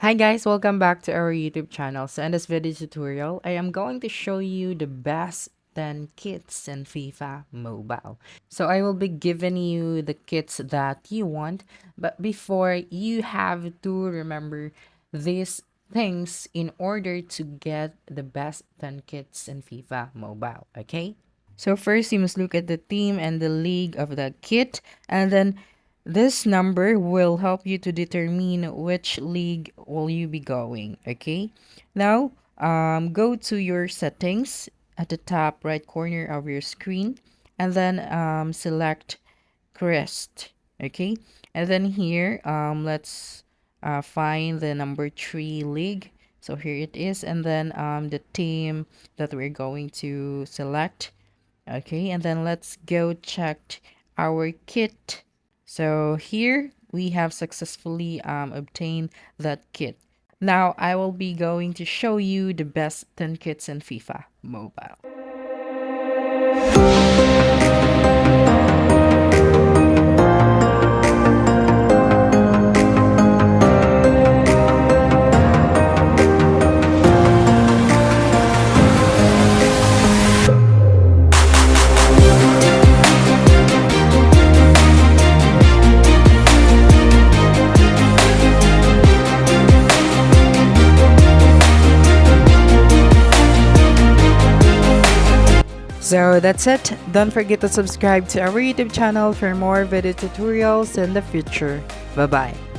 Hi guys, welcome back to our YouTube channel. So in this video tutorial, I am going to show you the best 10 kits in FIFA Mobile. So I will be giving you the kits that you want, but before you have to remember these things in order to get the best 10 kits in FIFA Mobile, okay? So first you must look at the team and the league of the kit, and then this number will help you to determine which league will you be going, okay? Now, go to your settings at the top right corner of your screen, and then select crest, okay? And then here, let's find the number 3 league. So here it is, and then the team that we're going to select. Okay, and then let's go check our kit. So here we have successfully obtained that kit. Now I will be going to show you the best 10 kits in FIFA Mobile. So that's it. Don't forget to subscribe to our YouTube channel for more video tutorials in the future. Bye bye.